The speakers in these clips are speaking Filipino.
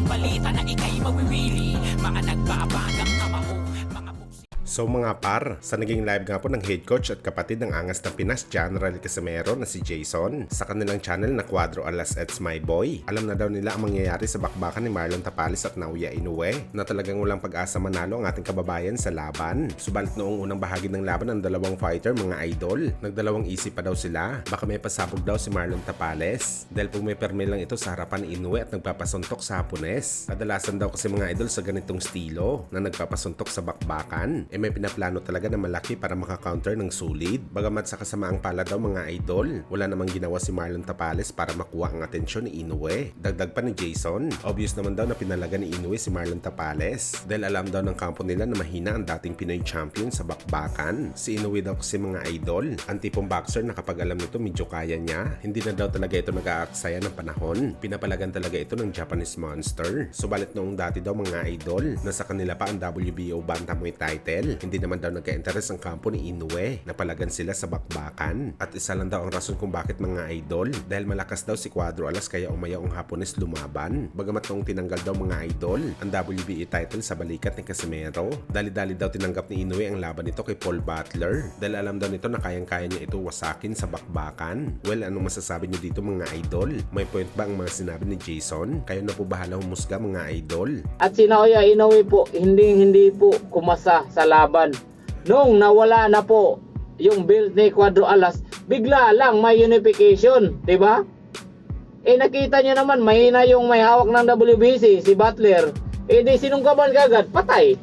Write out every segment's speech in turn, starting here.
balita na ika'y mawiwili. Mga nagbabagang kamao, mga buksi. So mga par, sa naging live nga po ng head coach at kapatid ng Angas ng Pinas, General Casimero na si Jason, sa kanilang channel na Cuadro Alas It's My Boy. Alam na daw nila ang mangyayari sa bakbakan ni Marlon Tapales at Naoya Inoue, na talagang walang pag-asa manalo ang ating kababayan sa laban. Subalit noong unang bahagi ng laban ng dalawang fighter, mga idol, nagdalawang isip pa daw sila. Baka may pasabog daw si Marlon Tapales dahil pumiperme lang ito sa harapan ni Inoue at nagpapasuntok sa Hapones. Kadalasan daw kasi mga idol sa ganitong estilo na nagpapasuntok sa bakbakan, may pinaplano talaga na malaki para makakounter ng sulid. Bagamat sa kasamaang pala daw mga idol, wala namang ginawa si Marlon Tapales para makuha ang atensyon ni Inoue. Dagdag pa ni Jason, obvious naman daw na pinalaga ni Inoue si Marlon Tapales dahil alam daw ng kampo nila na mahina ang dating Pinoy champion sa bakbakan. Si Inoue daw kasi mga idol, ang tipong boxer na kapag alam nito medyo kaya niya, hindi na daw talaga ito nag-aaksaya ng panahon. Pinapalagan talaga ito ng Japanese Monster. Subalit noong dati daw mga idol, nasa kanila pa ang WBO Bantamweight title, hindi naman daw nagka-interes ang kampo ni Inoue na palagan sila sa bakbakan. At isa lang daw ang rason kung bakit mga idol, dahil malakas daw si Cuadro Alas kaya umayaw ang Hapones lumaban. Bagamat noong tinanggal daw mga idol ang WBA title sa balikat ni Casimero, dali-dali daw tinanggap ni Inoue ang laban nito kay Paul Butler dahil alam daw nito na kayang-kaya niya ito wasakin sa bakbakan. Well, anong masasabi niyo dito mga idol? May point ba ang mga sinabi ni Jason? Kayo na po bahala humusga mga idol. At si Naoya Inoue po, hindi po kumasa sa laban. Nung nawala na po yung build ni Cuadro Alas, bigla lang may unification, 'di ba? Nakita niyo naman mahina yung may hawak ng WBC, si Butler. Di sinunggaban kagad, patay.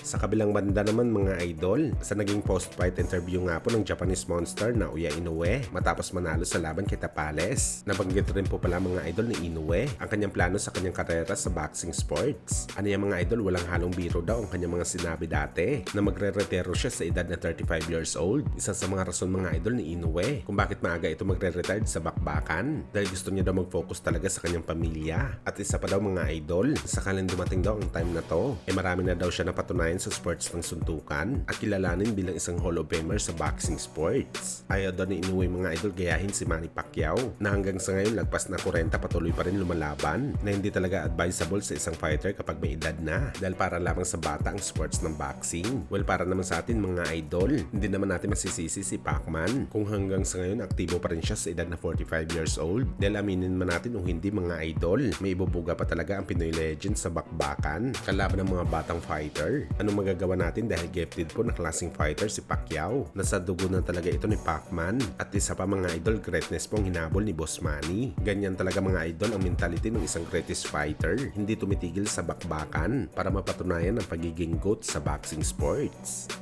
Sa kabilang banda naman mga idol, sa naging post-fight interview nga po ng Japanese Monster na Naoya Inoue matapos manalo sa laban kay Tapales, nabanggit rin po pala mga idol ni Inoue ang kanyang plano sa kanyang karera sa boxing sports. Ano yung mga idol, walang halong biro daw ang kanyang mga sinabi dati na magre-retiro siya sa edad na 35 years old. Isa sa mga rason mga idol ni Inoue kung bakit maaga ito magre-retired sa bakbakan dahil gusto niya daw mag-focus talaga sa kanyang pamilya. At isa pa daw mga idol, sakaling dumating daw ang time na to, marami na daw siya napatunayan sa sports ng suntukan at kilalanin bilang isang Hall of Famer sa boxing sports. Ayaw daw ni Inoue mga idol gayahin si Manny Pacquiao na hanggang sa ngayon lagpas na 40 patuloy pa rin lumalaban, na hindi talaga advisable sa isang fighter kapag may edad na dahil para lamang sa bata ang sports ng boxing. Well, para naman sa atin mga idol, hindi naman natin masisisi si Pacman kung hanggang sa ngayon aktibo pa rin siya sa edad na 45 years old dahil aminin man natin o hindi mga idol, may ibubuga pa talaga ang Pinoy legend sa bakbakan kalaban ng mga batang fighter. Anong magagawa natin dahil gifted po na klaseng fighter si Pacquiao. Nasa dugo na talaga ito ni Pacman. At isa pa mga idol, greatness pong hinabol ni Boss Manny. Ganyan talaga mga idol ang mentality ng isang greatest fighter. Hindi tumitigil sa bakbakan para mapatunayan ang pagiging GOAT sa boxing sports.